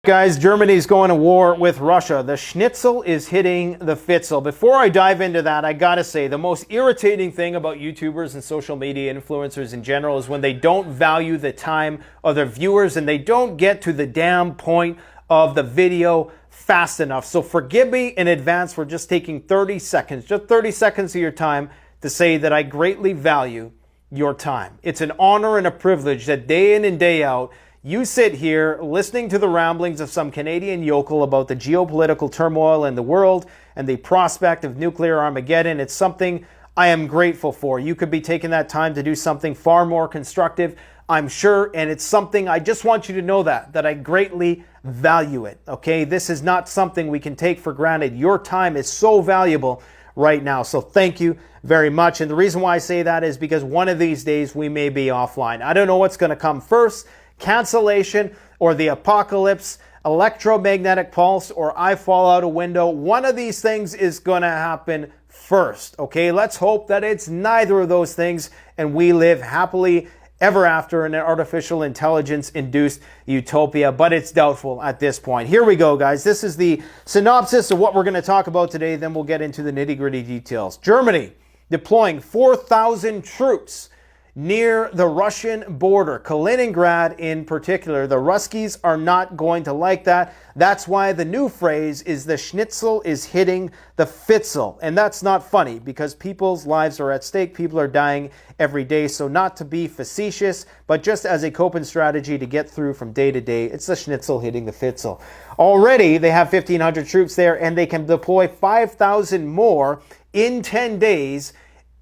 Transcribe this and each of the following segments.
Guys, Germany's going to war with Russia. The schnitzel is hitting the fitzel. Before I dive into that, I gotta say, the most irritating thing about YouTubers and social media influencers in general is when they don't value the time of their viewers and they don't get to the damn point of the video fast enough. So forgive me in advance for just taking 30 seconds, just 30 seconds of your time to say that I greatly value your time. It's an honor and a privilege that day in and day out, you sit here listening to the ramblings of some Canadian yokel about the geopolitical turmoil in the world and the prospect of nuclear Armageddon. It's something I am grateful for. You could be taking that time to do something far more constructive, I'm sure, and it's something I just want you to know that I greatly value it, okay? This is not something we can take for granted. Your time is so valuable right now, so thank you very much. And the reason why I say that is because one of these days we may be offline. I don't know what's going to come first. Cancellation or the apocalypse, electromagnetic pulse, or I fall out a window. One of these things is going to happen first, okay? Let's hope that it's neither of those things and we live happily ever after in an artificial intelligence-induced utopia, but it's doubtful at this point. Here we go, guys. This is the synopsis of what we're going to talk about today, then we'll get into the nitty-gritty details. Germany deploying 4,000 troops near the Russian border, Kaliningrad in particular. The Ruskies are not going to like that. That's why the new phrase is the schnitzel is hitting the fitzel. And that's not funny because people's lives are at stake. People are dying every day. So not to be facetious, but just as a coping strategy to get through from day to day, it's the schnitzel hitting the fitzel. Already they have 1,500 troops there and they can deploy 5,000 more in 10 days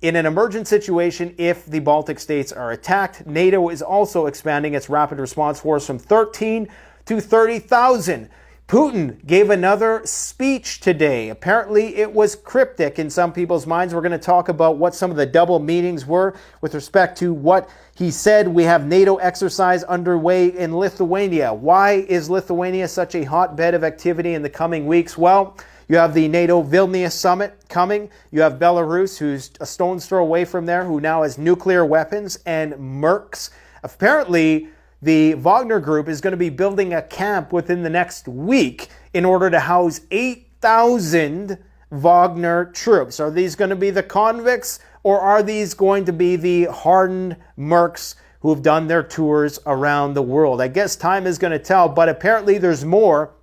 in an emergent situation if the Baltic states are attacked. NATO is also expanding its rapid response force from 13 to 30,000. Putin gave another speech today. Apparently it was cryptic in some people's minds. We're going to talk about what some of the double meanings were with respect to what he said. We have NATO exercise underway in Lithuania. Why is Lithuania such a hotbed of activity in the coming weeks? Well, you have the NATO Vilnius summit coming. You have Belarus, who's a stone's throw away from there, who now has nuclear weapons and mercs. Apparently, the Wagner group is going to be building a camp within the next week in order to house 8,000 Wagner troops. Are these going to be the convicts, or are these going to be the hardened mercs who have done their tours around the world? I guess time is going to tell, but apparently there's more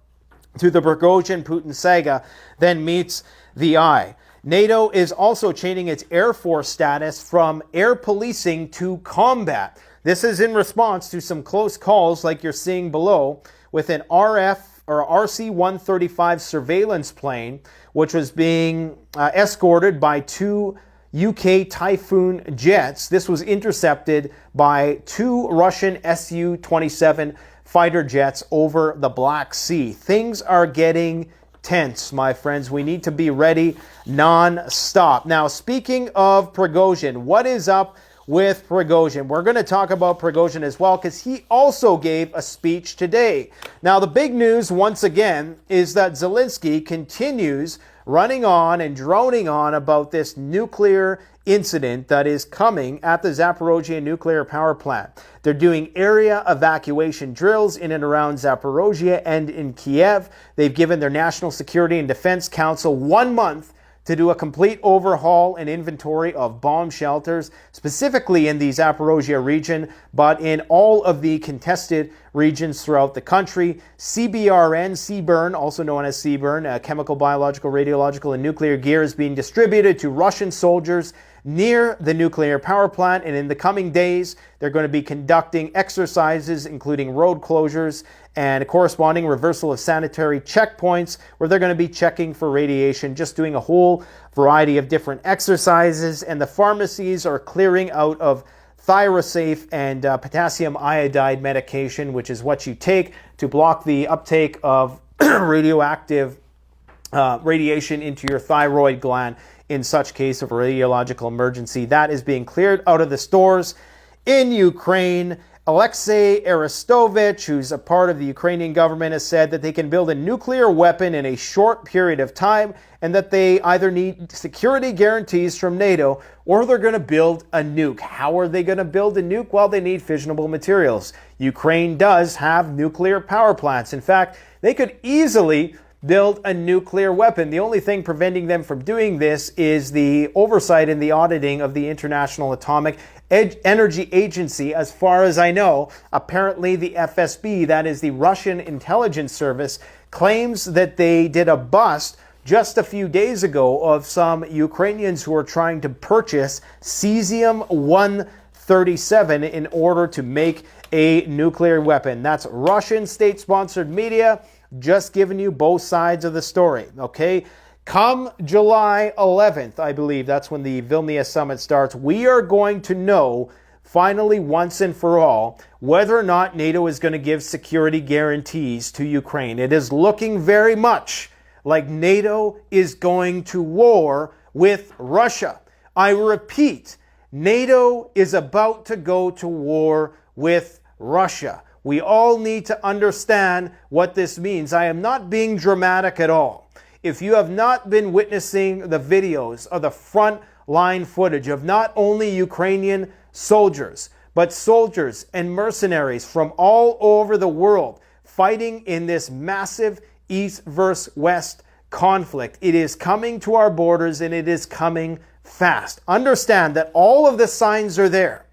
to the Prigozhin-Putin saga than meets the eye. NATO is also changing its Air Force status from air policing to combat. This is in response to some close calls like you're seeing below with an RC-135 surveillance plane, which was being escorted by two UK Typhoon jets. This was intercepted by two Russian Su-27 fighter jets over the Black Sea. Things are getting tense, my friends. We need to be ready non-stop. Now, speaking of Prigozhin, what is up with Prigozhin? We're going to talk about Prigozhin as well because he also gave a speech today. Now, the big news, once again, is that Zelensky continues running on and droning on about this nuclear incident that is coming at the Zaporozhye nuclear power plant. They're doing area evacuation drills in and around Zaporozhye and in Kiev. They've given their National Security and Defense Council 1 month to do a complete overhaul and inventory of bomb shelters, specifically in the Zaporozhye region, but in all of the contested regions throughout the country. CBRN, also known as CBRN, chemical, biological, radiological, and nuclear gear is being distributed to Russian soldiers near the nuclear power plant, and in the coming days, they're going to be conducting exercises, including road closures and a corresponding reversal of sanitary checkpoints, where they're going to be checking for radiation, just doing a whole variety of different exercises, and the pharmacies are clearing out of Thyrosafe and potassium iodide medication, which is what you take to block the uptake of radioactive radiation into your thyroid gland in such case of a radiological emergency. That is being cleared out of the stores in Ukraine. Alexei Arestovich, who's a part of the Ukrainian government, has said that they can build a nuclear weapon in a short period of time and that they either need security guarantees from NATO or they're going to build a nuke. How are they going to build a nuke? Well, they need fissionable materials. Ukraine does have nuclear power plants. In fact, they could easily build a nuclear weapon. The only thing preventing them from doing this is the oversight and the auditing of the International Atomic Energy Agency. As far as I know, apparently the FSB, that is the Russian intelligence service, claims that they did a bust just a few days ago of some Ukrainians who are trying to purchase cesium-137 in order to make a nuclear weapon. That's Russian state-sponsored media, just giving you both sides of the story, okay? Come July 11th, I believe, that's when the Vilnius summit starts, we are going to know finally once and for all whether or not NATO is going to give security guarantees to Ukraine. It is looking very much like NATO is going to war with Russia. I repeat, NATO is about to go to war with Russia. We all need to understand what this means. I am not being dramatic at all. If you have not been witnessing the videos of the front line footage of not only Ukrainian soldiers, but soldiers and mercenaries from all over the world fighting in this massive East versus West conflict, it is coming to our borders and it is coming fast. Understand that all of the signs are there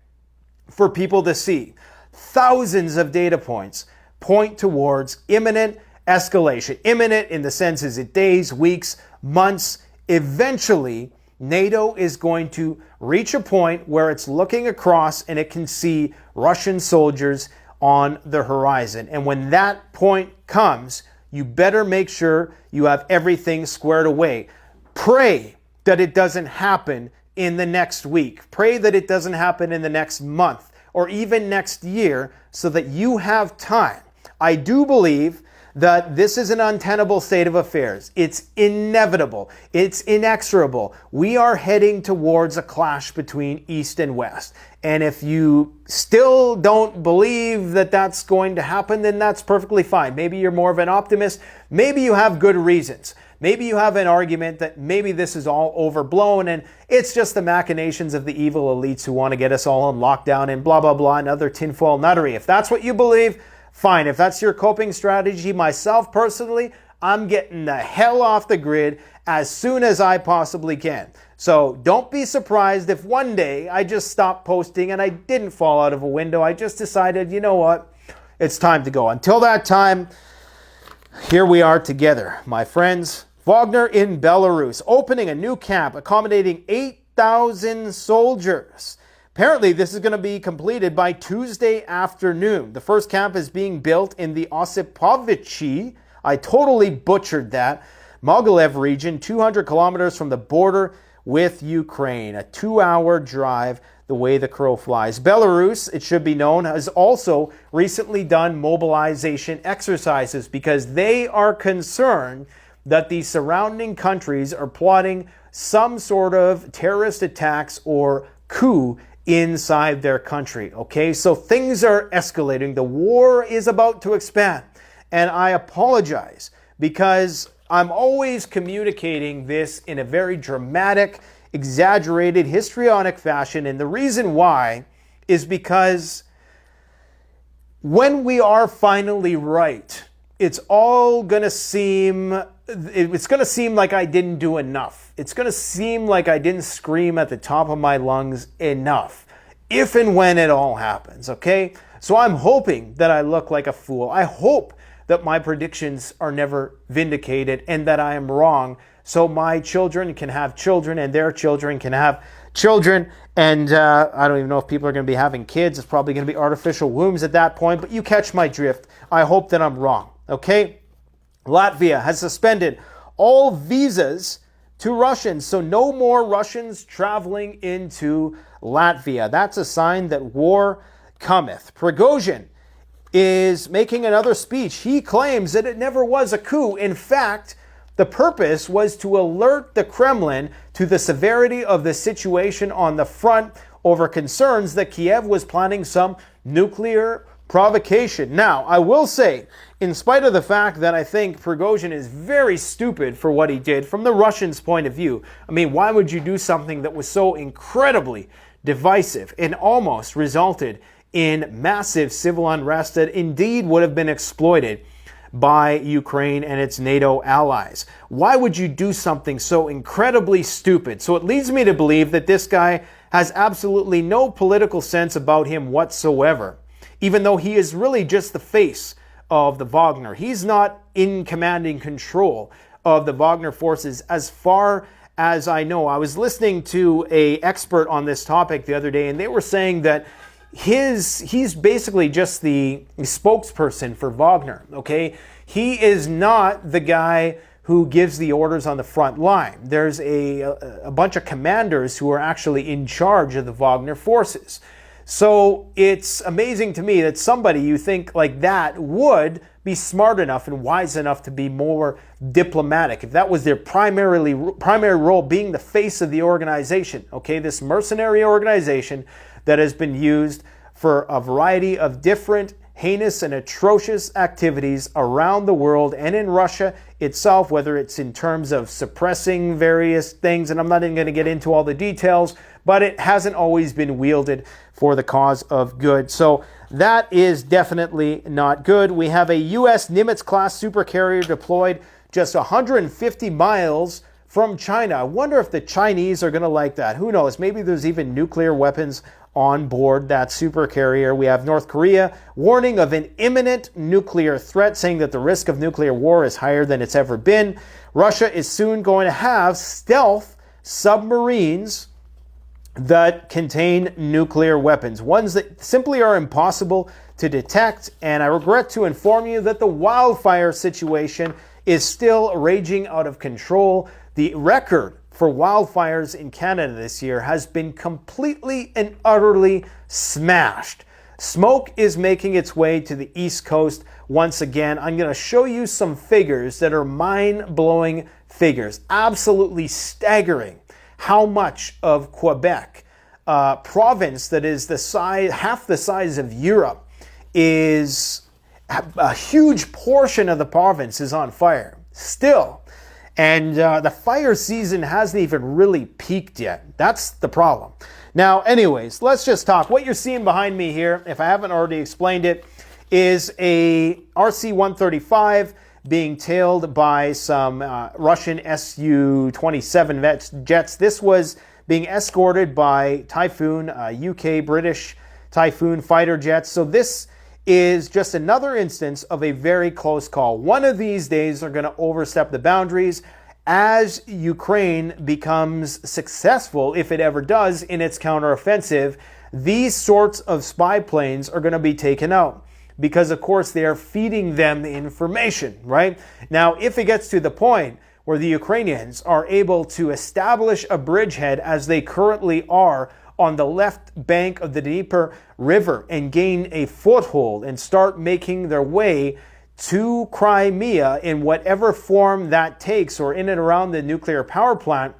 for people to see. Thousands of data points point towards imminent escalation. Imminent in the sense is it days, weeks, months. Eventually, NATO is going to reach a point where it's looking across and it can see Russian soldiers on the horizon. And when that point comes, you better make sure you have everything squared away. Pray that it doesn't happen in the next week. Pray that it doesn't happen in the next month or even next year so that you have time. I do believe that this is an untenable state of affairs. It's inevitable. It's inexorable. We are heading towards a clash between East and West. And if you still don't believe that that's going to happen, then that's perfectly fine. Maybe you're more of an optimist. Maybe you have good reasons. Maybe you have an argument that maybe this is all overblown and it's just the machinations of the evil elites who want to get us all on lockdown and blah, blah, blah, and other tinfoil nuttery. If that's what you believe, fine. If that's your coping strategy, myself personally, I'm getting the hell off the grid as soon as I possibly can. So don't be surprised if one day I just stopped posting and I didn't fall out of a window. I just decided, you know what, it's time to go. Until that time, here we are together, my friends. Wagner in Belarus, opening a new camp accommodating 8,000 soldiers. Apparently, this is going to be completed by Tuesday afternoon. The first camp is being built in the Osipovichi, I totally butchered that, Mogilev region, 200 kilometers from the border with Ukraine. A 2-hour drive the way the crow flies. Belarus, it should be known, has also recently done mobilization exercises because they are concerned that the surrounding countries are plotting some sort of terrorist attacks or coup inside their country. Okay, so things are escalating. The war is about to expand. And I apologize because I'm always communicating this in a very dramatic, exaggerated, histrionic fashion. And the reason why is because when we are finally right, it's all going to seem like I didn't do enough. It's going to seem like I didn't scream at the top of my lungs enough if and when it all happens, okay? So I'm hoping that I look like a fool. I hope that my predictions are never vindicated and that I am wrong so my children can have children and their children can have children. And I don't even know if people are going to be having kids. It's probably going to be artificial wombs at that point, but you catch my drift. I hope that I'm wrong, okay? Latvia has suspended all visas to Russians, so no more Russians traveling into Latvia. That's a sign that war cometh. Prigozhin is making another speech. He claims that it never was a coup. In fact, the purpose was to alert the Kremlin to the severity of the situation on the front over concerns that Kiev was planning some nuclear provocation. Now, I will say, in spite of the fact that I think Prigozhin is very stupid for what he did, from the Russians' point of view, I mean, why would you do something that was so incredibly divisive and almost resulted in massive civil unrest that indeed would have been exploited by Ukraine and its NATO allies? Why would you do something so incredibly stupid? So it leads me to believe that this guy has absolutely no political sense about him whatsoever, even though he is really just the face of the Wagner. He's not in commanding control of the Wagner forces as far as I know. I was listening to an expert on this topic the other day, and they were saying that he's basically just the spokesperson for Wagner, okay? He is not the guy who gives the orders on the front line. There's a bunch of commanders who are actually in charge of the Wagner forces. So it's amazing to me that somebody you think like that would be smart enough and wise enough to be more diplomatic. If that was their primary role, being the face of the organization, okay, this mercenary organization that has been used for a variety of different heinous and atrocious activities around the world and in Russia itself, whether it's in terms of suppressing various things, and I'm not even going to get into all the details, but it hasn't always been wielded for the cause of good. So that is definitely not good. We have a U.S. Nimitz-class supercarrier deployed just 150 miles from China. I wonder if the Chinese are going to like that. Who knows? Maybe there's even nuclear weapons on board that supercarrier. We have North Korea warning of an imminent nuclear threat, saying that the risk of nuclear war is higher than it's ever been. Russia is soon going to have stealth submarines that contain nuclear weapons, ones that simply are impossible to detect. And I regret to inform you that the wildfire situation is still raging out of control. The record for wildfires in Canada this year has been completely and utterly smashed. Smoke is making its way to the East Coast once again. I'm going to show you some figures that are mind-blowing figures, absolutely staggering how much of Quebec, province that is the size, half the size of Europe, is a huge portion of the province is on fire still. And the fire season hasn't even really peaked yet. That's the problem. Now, anyways, let's just talk. What you're seeing behind me here, if I haven't already explained it, is a RC-135 being tailed by some Russian Su-27 jets. This was being escorted by Typhoon, UK, British Typhoon fighter jets. So this is just another instance of a very close call. One of these days are going to overstep the boundaries as Ukraine becomes successful, if it ever does, in its counteroffensive. These sorts of spy planes are going to be taken out because, of course, they are feeding them the information, right? Now, if it gets to the point where the Ukrainians are able to establish a bridgehead, as they currently are on the left bank of the Dnieper River, and gain a foothold and start making their way to Crimea in whatever form that takes, or in and around the nuclear power plant,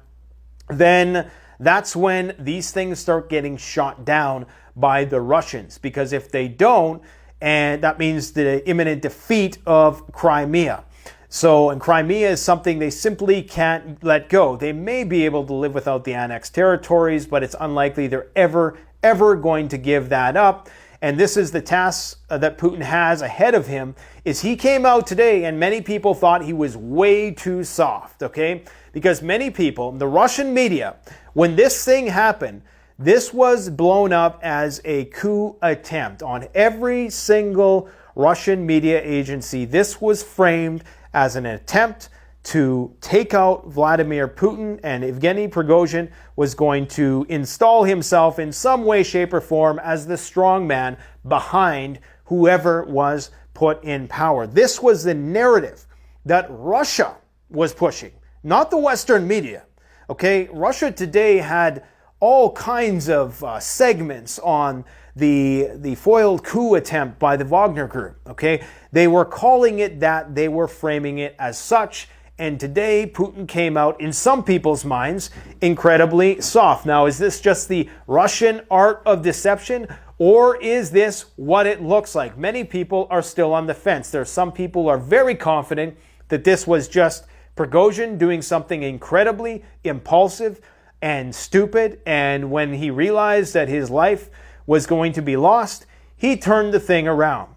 then that's when these things start getting shot down by the Russians. Because if they don't, and that means the imminent defeat of Crimea. So, and Crimea is something they simply can't let go. They may be able to live without the annexed territories, but it's unlikely they're ever going to give that up. And this is the task that Putin has ahead of him, is he came out today and many people thought he was way too soft, okay? Because many people, the Russian media, when this thing happened, this was blown up as a coup attempt on every single Russian media agency. This was framed as an attempt to take out Vladimir Putin, and Evgeny Prigozhin was going to install himself in some way, shape, or form as the strong man behind whoever was put in power. This was the narrative that Russia was pushing, not the Western media. Okay, Russia today had all kinds of segments on the foiled coup attempt by the Wagner group. Okay, they were calling it that, they were framing it as such. And today, Putin came out, in some people's minds, incredibly soft. Now, is this just the Russian art of deception? Or is this what it looks like? Many people are still on the fence. There are some people who are very confident that this was just Prigozhin doing something incredibly impulsive and stupid, and when he realized that his life was going to be lost, he turned the thing around.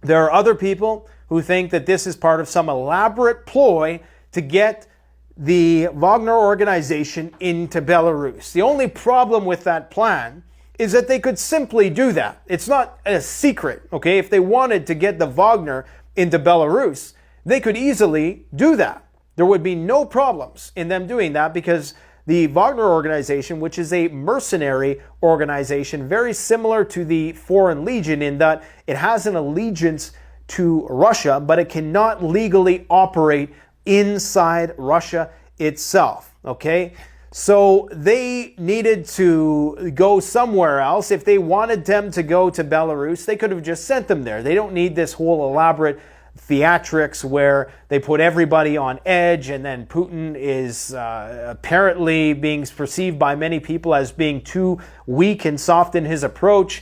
There are other people who think that this is part of some elaborate ploy to get the Wagner organization into Belarus. The only problem with that plan is that they could simply do that. It's not a secret, okay? If they wanted to get the Wagner into Belarus, they could easily do that. There would be no problems in them doing that, because the Wagner organization, which is a mercenary organization, very similar to the Foreign Legion in that it has an allegiance to Russia, but it cannot legally operate inside Russia itself, okay? So they needed to go somewhere else. If they wanted them to go to Belarus, they could have just sent them there. They don't need this whole elaborate theatrics where they put everybody on edge, and then Putin is apparently being perceived by many people as being too weak and soft in his approach,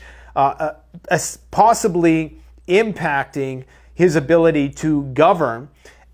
possibly impacting his ability to govern.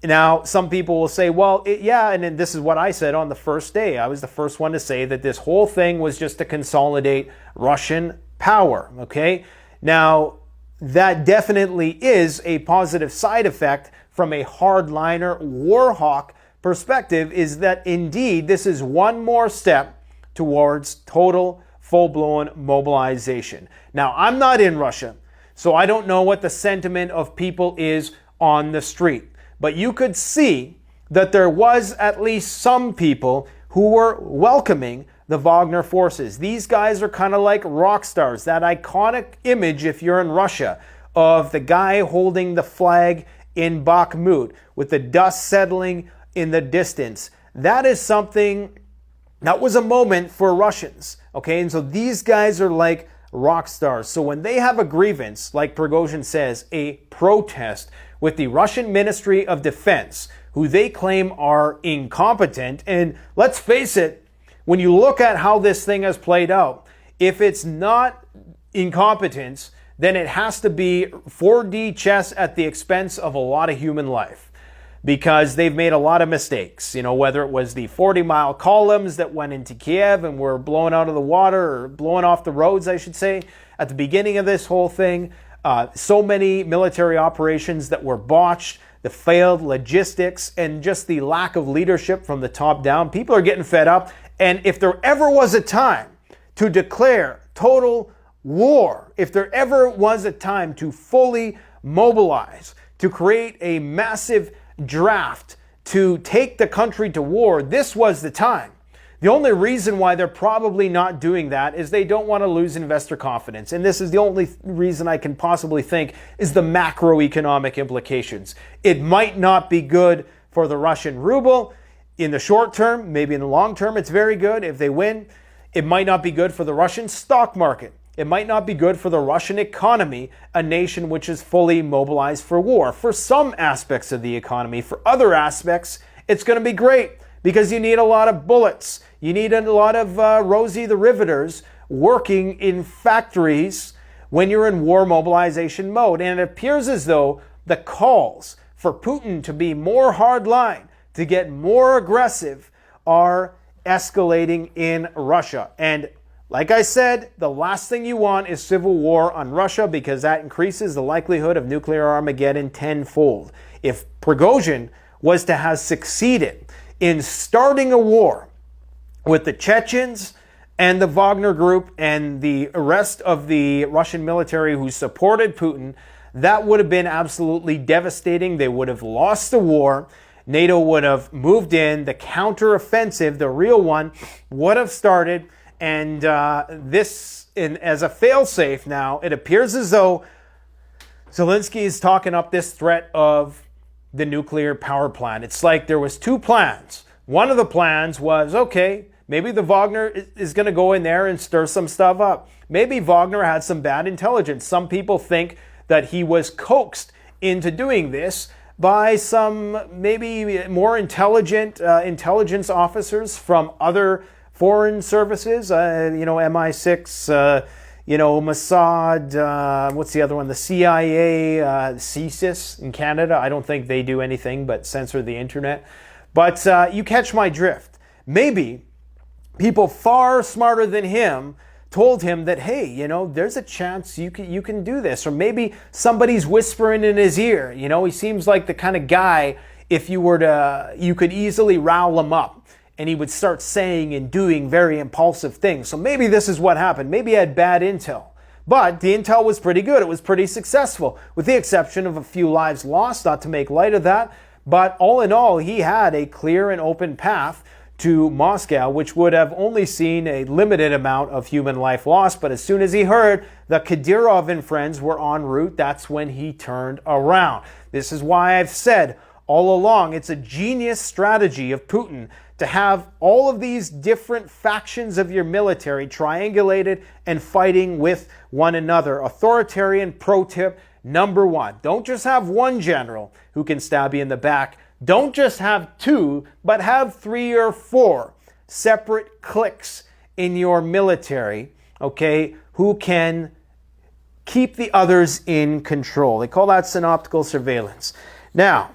Now, some people will say, well, yeah, and then this is what I said on the first day. I was the first one to say that this whole thing was just to consolidate Russian power, okay? Now, that definitely is a positive side effect from a hardliner war hawk perspective, is that indeed this is one more step towards total full-blown mobilization. Now, I'm not in Russia, so I don't know what the sentiment of people is on the street. But you could see that there was at least some people who were welcoming the Wagner forces. These guys are kind of like rock stars. That iconic image, if you're in Russia, of the guy holding the flag in Bakhmut with the dust settling in the distance. That is something, that was a moment for Russians. Okay, and so these guys are like rock stars. So when they have a grievance, like Prigozhin says, a protest with the Russian Ministry of Defense, who they claim are incompetent, and let's face it, when you look at how this thing has played out, if it's not incompetence, then it has to be 4D chess at the expense of a lot of human life, because they've made a lot of mistakes. You know, whether it was the 40-mile columns that went into Kiev and were blown out of the water, or blown off the roads, I should say, at the beginning of this whole thing, so many military operations that were botched, the failed logistics, and just the lack of leadership from the top down. People are getting fed up. And if there ever was a time to declare total war, if there ever was a time to fully mobilize, to create a massive draft, to take the country to war, this was the time. The only reason why they're probably not doing that is they don't want to lose investor confidence. And this is the only reason I can possibly think is the macroeconomic implications. It might not be good for the Russian ruble in the short term. Maybe in the long term, it's very good if they win. It might not be good for the Russian stock market. It might not be good for the Russian economy, a nation which is fully mobilized for war. For some aspects of the economy, for other aspects, it's going to be great, because you need a lot of bullets. You need a lot of Rosie the Riveters working in factories when you're in war mobilization mode. And it appears as though the calls for Putin to be more hardline, to get more aggressive, are escalating in Russia. And like I said, the last thing you want is civil war on Russia, because that increases the likelihood of nuclear Armageddon tenfold. If Prigozhin was to have succeeded in starting a war with the Chechens and the Wagner Group and the rest of the Russian military who supported Putin, that would have been absolutely devastating. They would have lost the war. NATO would have moved in. The counteroffensive, the real one, would have started. And this, as a failsafe now, it appears as though Zelensky is talking up this threat of the nuclear power plant. It's like there was two plans. One of the plans was, okay, maybe the Wagner is going to go in there and stir some stuff up. Maybe Wagner had some bad intelligence. Some people think that he was coaxed into doing this by some maybe more intelligent intelligence officers from other foreign services, MI6, you know, Mossad, what's the other one? The CIA, CSIS in Canada. I don't think they do anything but censor the internet. But you catch my drift. Maybe people far smarter than him told him that, hey, you know, there's a chance you can do this. Or maybe somebody's whispering in his ear. You know, he seems like the kind of guy, if you were to, you could easily rile him up and he would start saying and doing very impulsive things. So maybe this is what happened. Maybe he had bad intel. But the intel was pretty good. It was pretty successful, with the exception of a few lives lost, not to make light of that. But all in all, he had a clear and open path to Moscow, which would have only seen a limited amount of human life lost. But as soon as he heard the Kadyrov and friends were en route, that's when he turned around. This is why I've said all along, it's a genius strategy of Putin to have all of these different factions of your military triangulated and fighting with one another. Authoritarian pro tip number one: don't just have one general who can stab you in the back. Don't just have two, but have 3 or 4 separate cliques in your military, okay, who can keep the others in control. They call that synoptical surveillance. Now,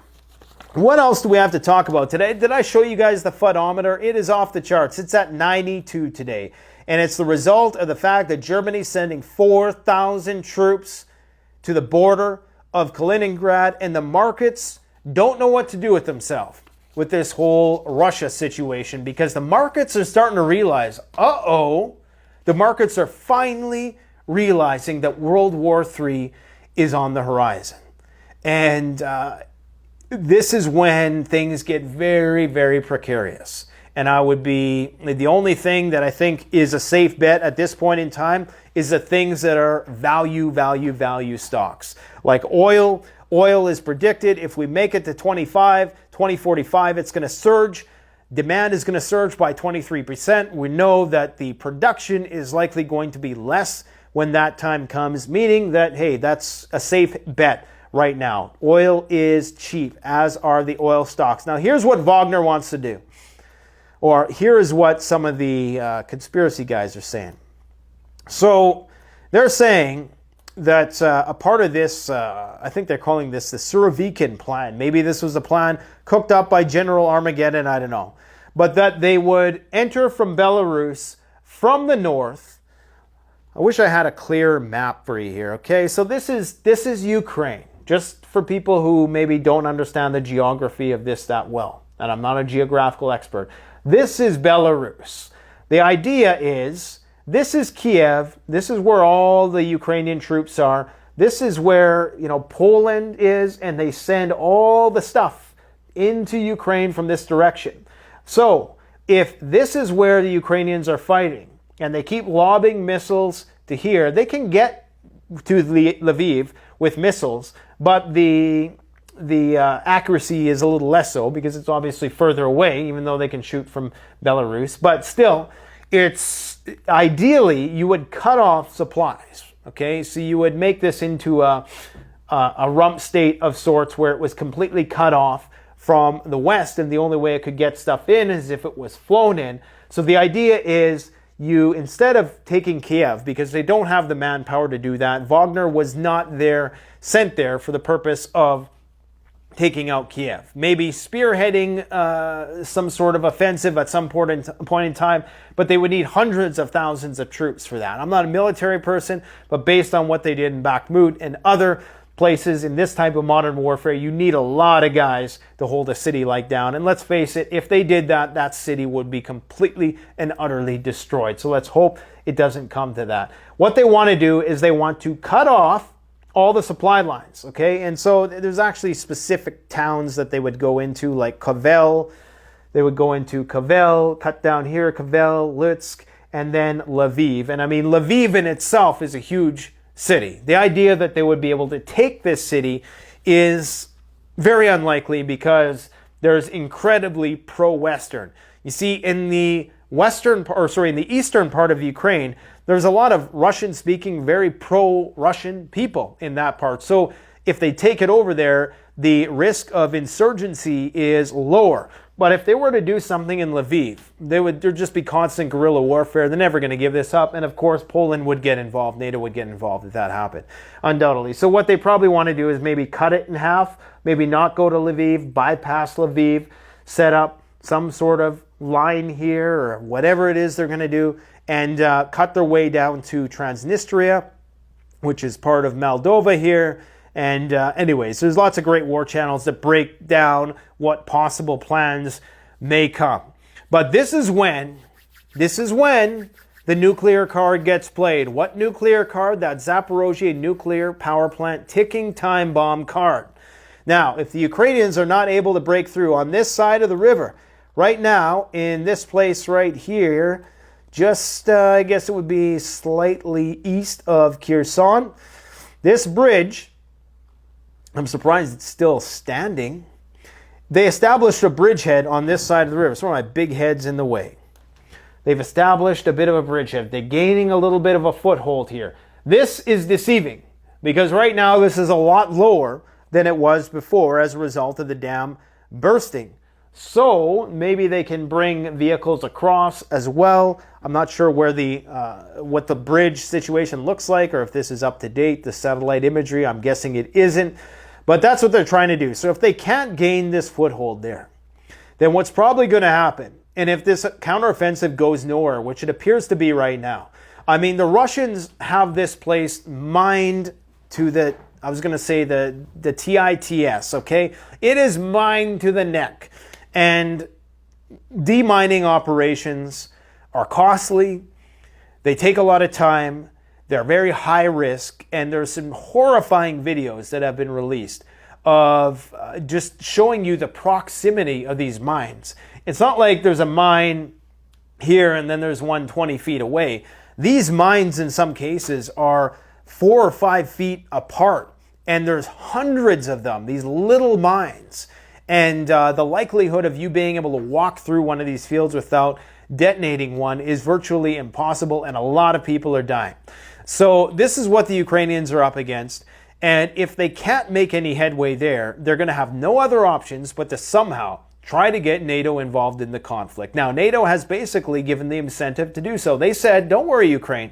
what else do we have to talk about today? Did I show you guys the photometer? It is off the charts. It's at 92 today. And it's the result of the fact that Germany's sending 4,000 troops to the border of Kaliningrad, and the markets don't know what to do with themselves with this whole Russia situation, because the markets are starting to realize, the markets are finally realizing that World War III is on the horizon. And this is when things get very, very precarious. And the only thing that I think is a safe bet at this point in time is the things that are value stocks. Like oil. Oil is predicted, if we make it to 2045, it's going to surge. Demand is going to surge by 23%. We know that the production is likely going to be less when that time comes, meaning that, hey, that's a safe bet right now. Oil is cheap, as are the oil stocks. Now, here's what Wagner wants to do. Or here is what some of the conspiracy guys are saying. So they're saying that a part of this, I think they're calling this the Surovikin plan. Maybe this was a plan cooked up by General Armageddon, I don't know. But that they would enter from Belarus from the north. I wish I had a clear map for you here, okay? So this is Ukraine, just for people who maybe don't understand the geography of this that well. And I'm not a geographical expert. This is Belarus. The idea is, this is Kiev. This is where all the Ukrainian troops are. This is where, you know, Poland is, and they send all the stuff into Ukraine from this direction. So if this is where the Ukrainians are fighting, and they keep lobbing missiles to here, they can get to Lviv with missiles, but the accuracy is a little less so, because it's obviously further away, even though they can shoot from Belarus. But still, it's ideally you would cut off supplies. Okay, so you would make this into a rump state of sorts, where it was completely cut off from the West, and the only way it could get stuff in is if it was flown in. So the idea is, you, instead of taking Kiev, because they don't have the manpower to do that, Wagner was not sent there for the purpose of taking out Kiev. Maybe spearheading some sort of offensive at some point in time, but they would need hundreds of thousands of troops for that. I'm not a military person, but based on what they did in Bakhmut and other places in this type of modern warfare, you need a lot of guys to hold a city like down. And let's face it, if they did that, that city would be completely and utterly destroyed. So let's hope it doesn't come to that. What they want to do is they want to cut off all the supply lines, okay? And so there's actually specific towns that they would go into, like Kovel. They would go into Kovel, cut down here, Kovel, Lutsk, and then Lviv. And I mean, Lviv in itself is a huge city. The idea that they would be able to take this city is very unlikely, because there's incredibly pro-Western. You see, in the in the eastern part of Ukraine, there's a lot of Russian-speaking, very pro-Russian people in that part. So if they take it over there, the risk of insurgency is lower. But if they were to do something in Lviv, there'd just be constant guerrilla warfare. They're never going to give this up. And of course, Poland would get involved. NATO would get involved if that happened, undoubtedly. So what they probably want to do is maybe cut it in half, maybe not go to Lviv, bypass Lviv, set up some sort of line here or whatever it is they're going to do, and cut their way down to Transnistria, which is part of Moldova here. And anyways, there's lots of great war channels that break down what possible plans may come. But this is when the nuclear card gets played. What nuclear card? That Zaporozhye nuclear power plant ticking time bomb card. Now, if the Ukrainians are not able to break through on this side of the river, right now, in this place right here, just, I guess it would be slightly east of Kherson, this bridge, I'm surprised it's still standing. They established a bridgehead on this side of the river. It's one of my big heads in the way. They've established a bit of a bridgehead. They're gaining a little bit of a foothold here. This is deceiving because right now this is a lot lower than it was before as a result of the dam bursting. So maybe they can bring vehicles across as well. I'm not sure where what the bridge situation looks like or if this is up to date, the satellite imagery. I'm guessing it isn't. But that's what they're trying to do. So if they can't gain this foothold there, then what's probably going to happen, and if this counteroffensive goes nowhere, which it appears to be right now, I mean, the Russians have this place mined to the, I was going to say the TITS, okay? It is mined to the neck. And demining operations are costly. They take a lot of time. They're very high risk, and there's some horrifying videos that have been released of just showing you the proximity of these mines. It's not like there's a mine here and then there's one 20 feet away. These mines in some cases are 4 or 5 feet apart, and there's hundreds of them, these little mines. And the likelihood of you being able to walk through one of these fields without detonating one is virtually impossible, and a lot of people are dying. So this is what the Ukrainians are up against. And if they can't make any headway there, they're going to have no other options but to somehow try to get NATO involved in the conflict. Now, NATO has basically given the incentive to do so. They said, don't worry, Ukraine.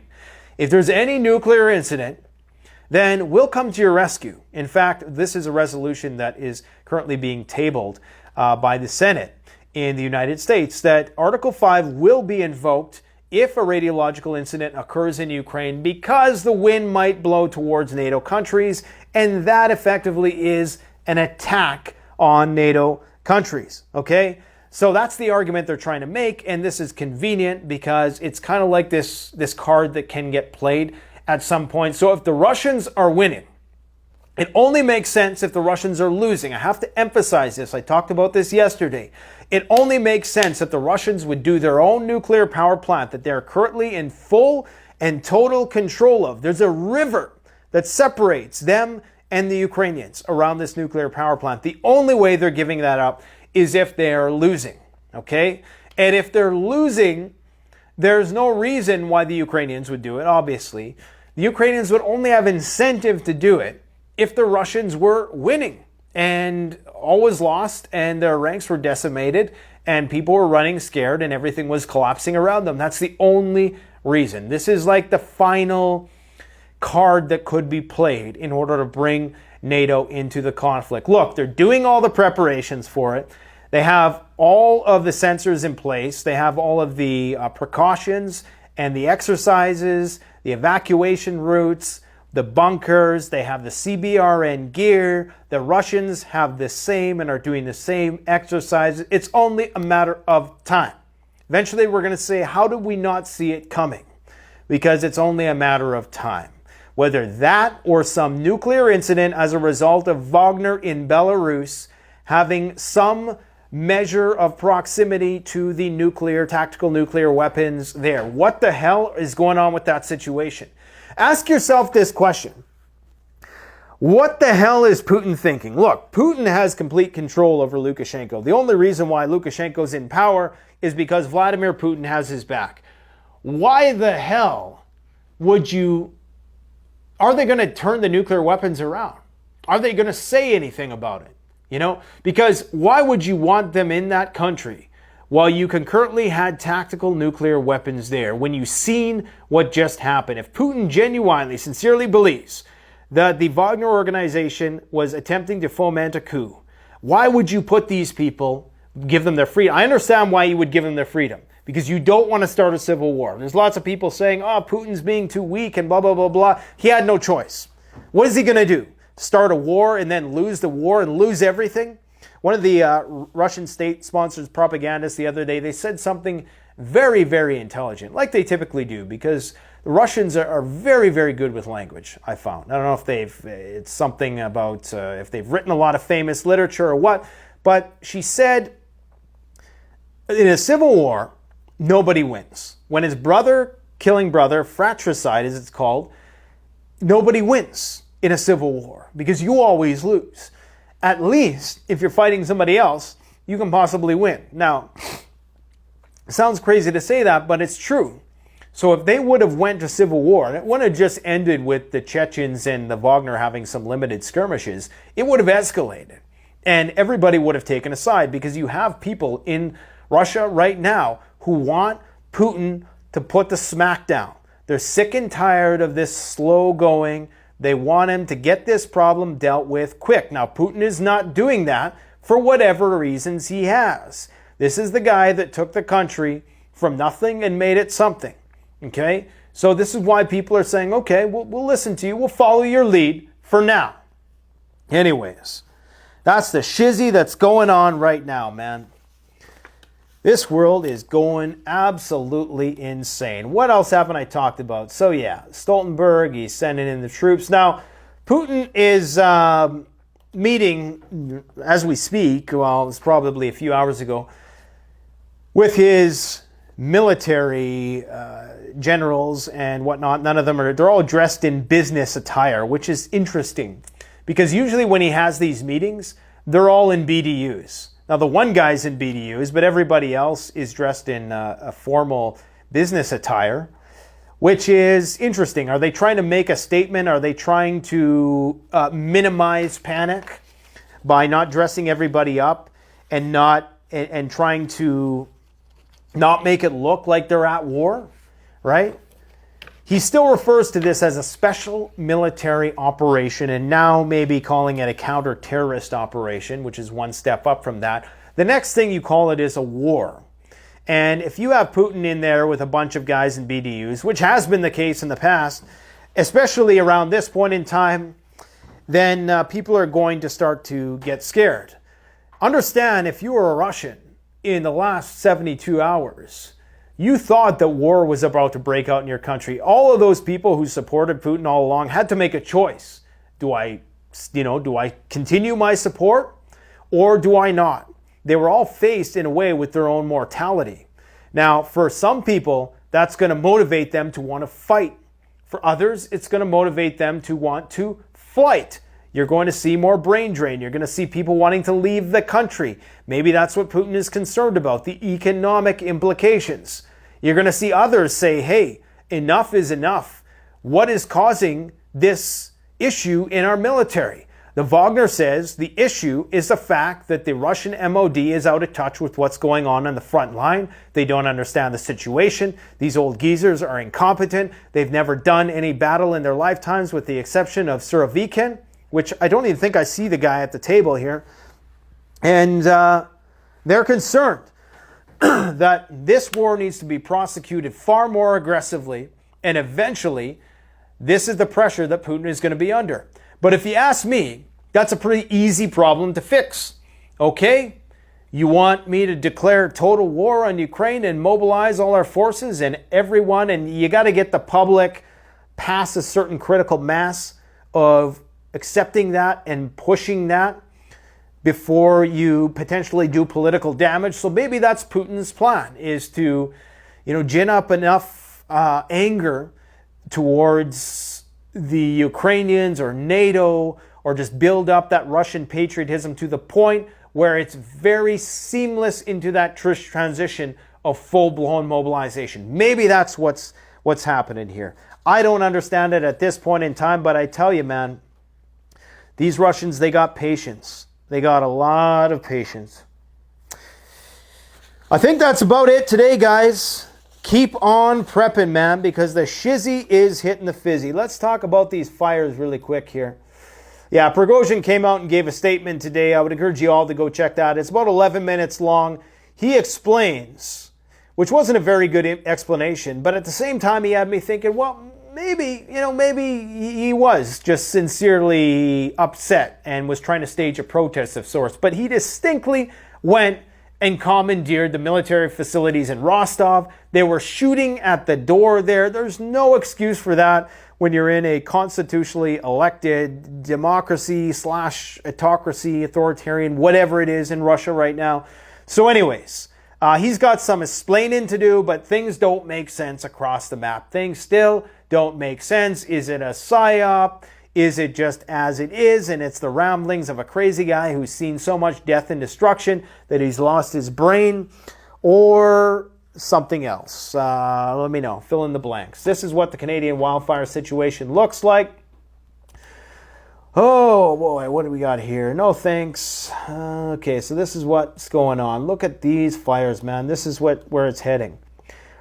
If there's any nuclear incident, then we'll come to your rescue. In fact, this is a resolution that is currently being tabled by the Senate in the United States, that Article 5 will be invoked if a radiological incident occurs in Ukraine because the wind might blow towards NATO countries, and that effectively is an attack on NATO countries, okay? So that's the argument they're trying to make, and this is convenient because it's kind of like this card that can get played at some point. So if the Russians are winning, it only makes sense if the Russians are losing. I have to emphasize this. I talked about this yesterday. It only makes sense if the Russians would do their own nuclear power plant that they're currently in full and total control of. There's a river that separates them and the Ukrainians around this nuclear power plant. The only way they're giving that up is if they are losing, okay? And if they're losing, there's no reason why the Ukrainians would do it, obviously. The Ukrainians would only have incentive to do it if the Russians were winning and always lost and their ranks were decimated and people were running scared and everything was collapsing around them. That's the only reason. This is like the final card that could be played in order to bring NATO into the conflict. Look, they're doing all the preparations for it. They have all of the sensors in place. They have all of the precautions and the exercises, the evacuation routes, the bunkers. They have the CBRN gear. The Russians have the same and are doing the same exercises. It's only a matter of time. Eventually, we're going to say, how did we not see it coming? Because it's only a matter of time. Whether that or some nuclear incident as a result of Wagner in Belarus having some measure of proximity to the tactical nuclear weapons there. What the hell is going on with that situation? Ask yourself this question. What the hell is Putin thinking? Look, Putin has complete control over Lukashenko. The only reason why Lukashenko's in power is because Vladimir Putin has his back. Why the hell are they going to turn the nuclear weapons around? Are they going to say anything about it? You know, because why would you want them in that country while you concurrently had tactical nuclear weapons there when you've seen what just happened? If Putin genuinely, sincerely believes that the Wagner organization was attempting to foment a coup, why would you put these people, give them their freedom? I understand why you would give them their freedom, because you don't want to start a civil war. And there's lots of people saying, oh, Putin's being too weak and blah, blah, blah, blah. He had no choice. What is he going to do? Start a war and then lose the war and lose everything? One of the Russian state-sponsored propagandists the other day, they said something very, very intelligent, like they typically do, because the Russians are very, very good with language, I found. I don't know if it's something about if they've written a lot of famous literature or what, but she said, in a civil war, nobody wins. When it's brother killing brother, fratricide as it's called, nobody wins in a civil war because you always lose. At least if you're fighting somebody else, you can possibly win. Now, it sounds crazy to say that, but it's true. So if they would have went to civil war, and it wouldn't have just ended with the Chechens and the Wagner having some limited skirmishes, it would have escalated. And everybody would have taken a side, because you have people in Russia right now who want Putin to put the smack down. They're sick and tired of this slow going. They want him to get this problem dealt with quick. Now, Putin is not doing that for whatever reasons he has. This is the guy that took the country from nothing and made it something. Okay? So this is why people are saying, okay, we'll listen to you. We'll follow your lead for now. Anyways, that's the shizzy that's going on right now, man. This world is going absolutely insane. What else haven't I talked about? So yeah, Stoltenberg, he's sending in the troops. Now, Putin is meeting, as we speak, well, it was probably a few hours ago, with his military generals and whatnot. None of them they're all dressed in business attire, which is interesting. Because usually when he has these meetings, they're all in BDUs. Now, the one guy's in BDUs, but everybody else is dressed in a formal business attire, which is interesting. Are they trying to make a statement? Are they trying to minimize panic by not dressing everybody up and trying to not make it look like they're at war, right? He still refers to this as a special military operation, and now maybe calling it a counter-terrorist operation, which is one step up from that. The next thing you call it is a war. And if you have Putin in there with a bunch of guys in BDUs, which has been the case in the past, especially around this point in time, then people are going to start to get scared. Understand, if you were a Russian in the last 72 hours, you thought that war was about to break out in your country. All of those people who supported Putin all along had to make a choice. Do I continue my support or do I not? They were all faced in a way with their own mortality. Now, for some people, that's going to motivate them to want to fight. For others, it's going to motivate them to want to flight. You're going to see more brain drain. You're going to see people wanting to leave the country. Maybe that's what Putin is concerned about, the economic implications. You're going to see others say, hey, enough is enough. What is causing this issue in our military? The Wagner says the issue is the fact that the Russian MOD is out of touch with what's going on the front line. They don't understand the situation. These old geezers are incompetent. They've never done any battle in their lifetimes with the exception of Surovikin, which I don't even think I see the guy at the table here. And they're concerned that this war needs to be prosecuted far more aggressively, and eventually this is the pressure that Putin is going to be under. But if you ask me, that's a pretty easy problem to fix. Okay? You want me to declare total war on Ukraine and mobilize all our forces and everyone, and you got to get the public past a certain critical mass of accepting that and pushing that before you potentially do political damage. So maybe that's Putin's plan, is to, gin up enough anger towards the Ukrainians or NATO, or just build up that Russian patriotism to the point where it's very seamless into that transition of full-blown mobilization. Maybe that's what's happening here. I don't understand it at this point in time, but I tell you, man, these Russians, they got patience. They got a lot of patience. I think that's about it today, guys. Keep on prepping, man, because the shizzy is hitting the fizzy. Let's talk about these fires really quick here. Yeah, Prigozhin came out and gave a statement today. I would encourage you all to go check that. It's about 11 minutes long. He explains, which wasn't a very good explanation, but at the same time he had me thinking, well, maybe he was just sincerely upset and was trying to stage a protest of sorts. But he distinctly went and commandeered the military facilities in Rostov. They were shooting at the door there. There's no excuse for that when you're in a constitutionally elected democracy / autocracy, authoritarian, whatever it is in Russia right now. So anyways, he's got some explaining to do, but things don't make sense across the map. Things still don't make sense. Is it a psyop? Is it just as it is, and it's the ramblings of a crazy guy who's seen so much death and destruction that he's lost his brain, or something else? Let me know. Fill in the blanks. This is what the Canadian wildfire situation looks like. Oh boy, what do we got here? No thanks. Okay, so this is what's going on. Look at these fires, man. This is where it's heading.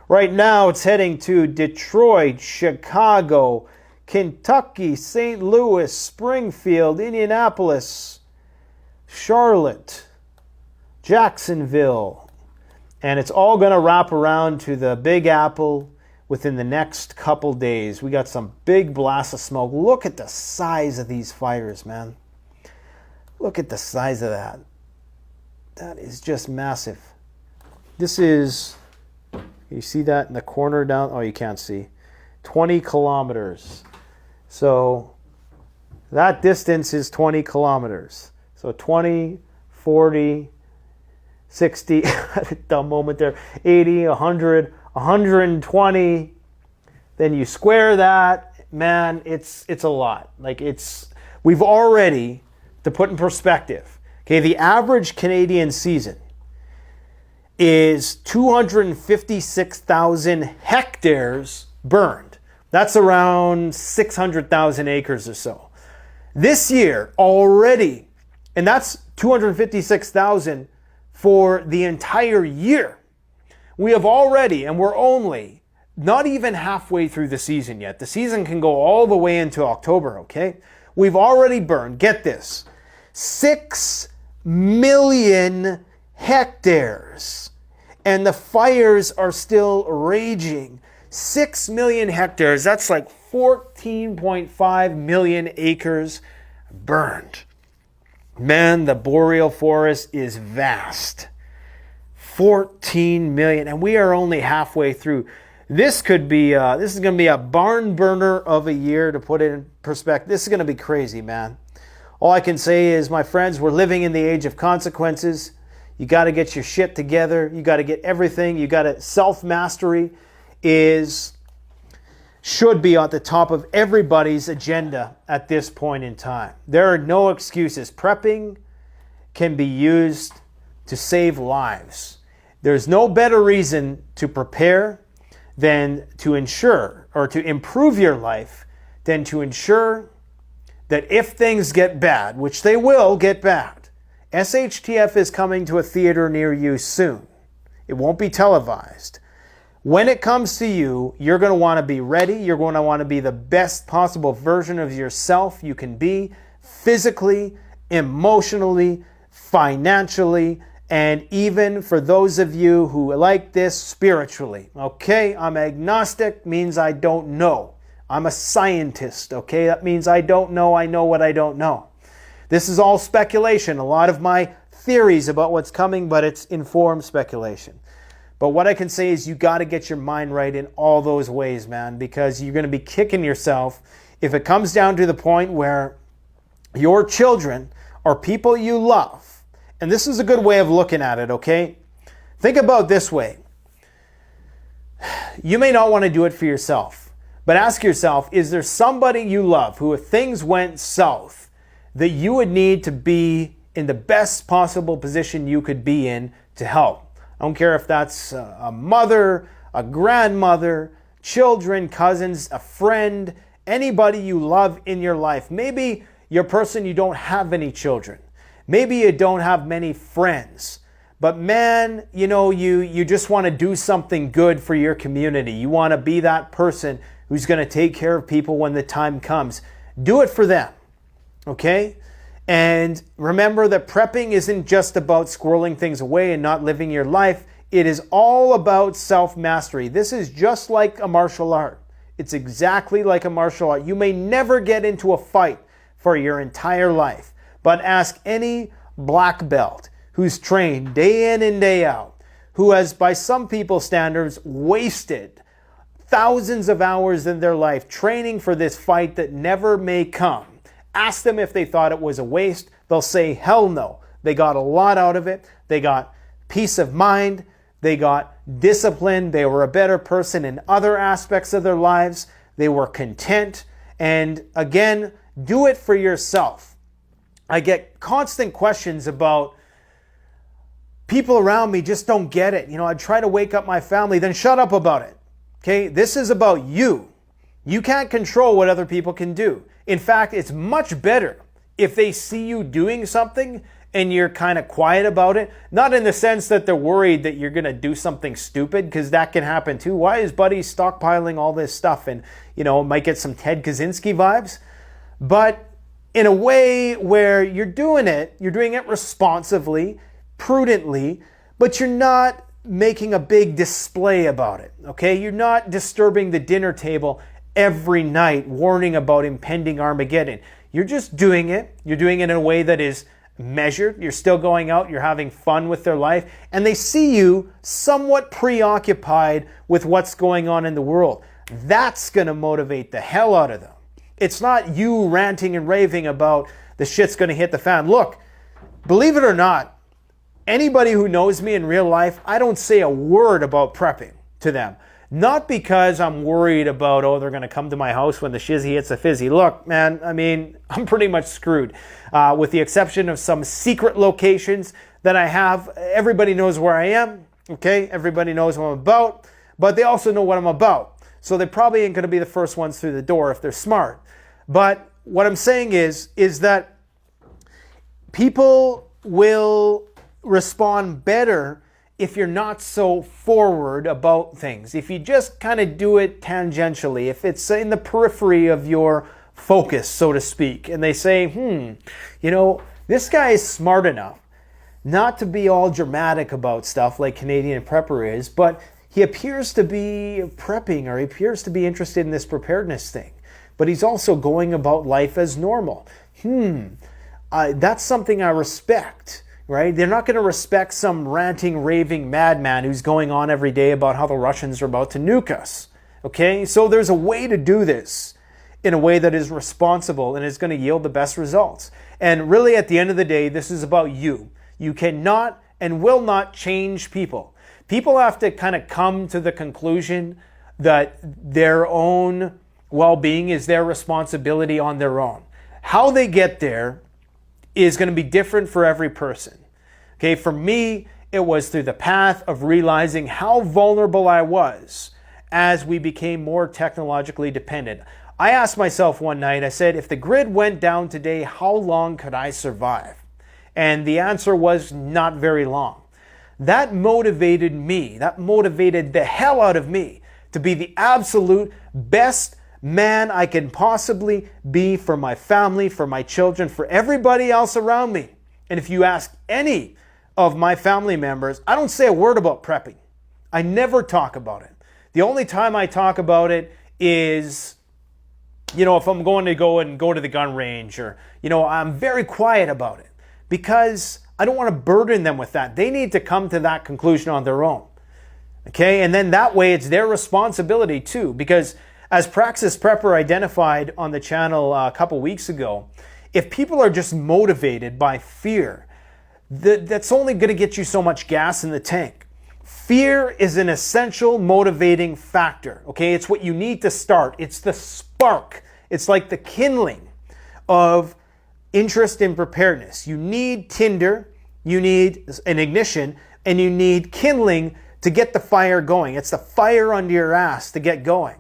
Right now, it's heading to Detroit, Chicago, Kentucky, St. Louis, Springfield, Indianapolis, Charlotte, Jacksonville. And it's all going to wrap around to the Big Apple within the next couple days. We got some big blasts of smoke. Look at the size of these fires, man. Look at the size of that. That is just massive. This is, you see that in the corner down? Oh, you can't see. 20 kilometers. So that distance is 20 kilometers. So 20, 40, 60, dumb moment there, 80, 100, 120. Then you square that, man, it's a lot. Like we've already, to put in perspective, okay, the average Canadian season is 256,000 hectares burned. That's around 600,000 acres or so. This year already, and that's 256,000 for the entire year. We have already, and we're only not even halfway through the season yet. The season can go all the way into October, okay? We've already burned, get this, 6 million hectares. And the fires are still raging. 6 million hectares, that's like 14.5 million acres burned. Man, the boreal forest is vast. 14 million, and we are only halfway through. This could be, this is going to be a barn burner of a year, to put it in perspective. This is going to be crazy, man. All I can say is, my friends, we're living in the age of consequences. You got to get your shit together. You got to get everything. You got to, self-mastery should be at the top of everybody's agenda at this point in time. There are no excuses. Prepping can be used to save lives. There's no better reason to prepare than to ensure, or to improve your life, than to ensure that if things get bad, which they will get bad, SHTF is coming to a theater near you soon. It won't be televised. When it comes to you, you're going to want to be ready. You're going to want to be the best possible version of yourself you can be, physically, emotionally, financially, and even for those of you who like this, spiritually. Okay, I'm agnostic, means I don't know. I'm a scientist, okay? That means I don't know, I know what I don't know. This is all speculation, a lot of my theories about what's coming, but it's informed speculation. But what I can say is you got to get your mind right in all those ways, man, because you're going to be kicking yourself if it comes down to the point where your children are people you love. And this is a good way of looking at it, okay? Think about it this way. You may not want to do it for yourself, but ask yourself, is there somebody you love who, if things went south, that you would need to be in the best possible position you could be in to help? I don't care if that's a mother, a grandmother, children, cousins, a friend, anybody you love in your life. Maybe you're a person, you don't have any children. Maybe you don't have many friends. But man, you just want to do something good for your community. You want to be that person who's going to take care of people when the time comes. Do it for them, okay? And remember that prepping isn't just about squirreling things away and not living your life. It is all about self-mastery. This is just like a martial art. It's exactly like a martial art. You may never get into a fight for your entire life, but ask any black belt who's trained day in and day out, who has, by some people's standards, wasted thousands of hours in their life training for this fight that never may come. Ask them if they thought it was a waste. They'll say, hell no. They got a lot out of it. They got peace of mind. They got discipline. They were a better person in other aspects of their lives. They were content. And again, do it for yourself. I get constant questions about people around me just don't get it. I try to wake up my family, then shut up about it. Okay? This is about you. You can't control what other people can do. In fact, it's much better if they see you doing something and you're kind of quiet about it. Not in the sense that they're worried that you're going to do something stupid, because that can happen too. Why is Buddy stockpiling all this stuff? And, might get some Ted Kaczynski vibes. But in a way where you're doing it responsibly, prudently, but you're not making a big display about it, okay? You're not disturbing the dinner table every night, warning about impending Armageddon. You're just doing it. You're doing it in a way that is measured. You're still going out. You're having fun with their life. And they see you somewhat preoccupied with what's going on in the world. That's going to motivate the hell out of them. It's not you ranting and raving about the shit's going to hit the fan. Look, believe it or not, anybody who knows me in real life, I don't say a word about prepping to them. Not because I'm worried about, they're going to come to my house when the shizzy hits the fizzy. Look, man, I'm pretty much screwed. With the exception of some secret locations that I have, everybody knows where I am, okay? Everybody knows what I'm about, but they also know what I'm about. So they probably ain't going to be the first ones through the door if they're smart. But what I'm saying is that people will respond better if you're not so forward about things. If you just kind of do it tangentially, if it's in the periphery of your focus, so to speak, and they say, this guy is smart enough not to be all dramatic about stuff like Canadian Prepper is, but he appears to be prepping, or he appears to be interested in this preparedness thing, but he's also going about life as normal. That's something I respect. Right? They're not going to respect some ranting, raving madman who's going on every day about how the Russians are about to nuke us. Okay? So there's a way to do this in a way that is responsible and is going to yield the best results. And really, at the end of the day, this is about you. You cannot and will not change people. People have to kind of come to the conclusion that their own well-being is their responsibility on their own. How they get there is going to be different for every person. Okay, for me, it was through the path of realizing how vulnerable I was as we became more technologically dependent. I asked myself one night, I said, if the grid went down today, how long could I survive? And the answer was not very long. That motivated me, that motivated the hell out of me to be the absolute best man I can possibly be for my family, for my children, for everybody else around me. And if you ask any of my family members, I don't say a word about prepping. I never talk about it. The only time I talk about it is, if I'm going to go to the gun range, or, I'm very quiet about it because I don't want to burden them with that. They need to come to that conclusion on their own. Okay? And then that way it's their responsibility too, because as Praxis Prepper identified on the channel a couple weeks ago, if people are just motivated by fear, that's only going to get you so much gas in the tank. Fear is an essential motivating factor, okay? It's what you need to start. It's the spark. It's like the kindling of interest in preparedness. You need tinder, you need an ignition, and you need kindling to get the fire going. It's the fire under your ass to get going.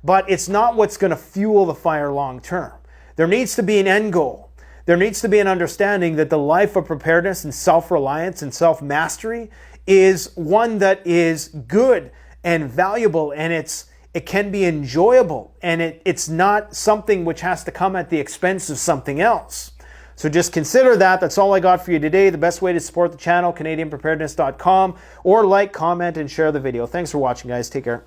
But it's not what's going to fuel the fire long term. There needs to be an end goal. there needs to be an understanding that the life of preparedness and self-reliance and self-mastery is one that is good and valuable, and it can be enjoyable, and it's not something which has to come at the expense of something else. So just consider that. That's all I got for you today. The best way to support the channel, CanadianPreparedness.com, or like, comment, and share the video. Thanks for watching, guys. Take care.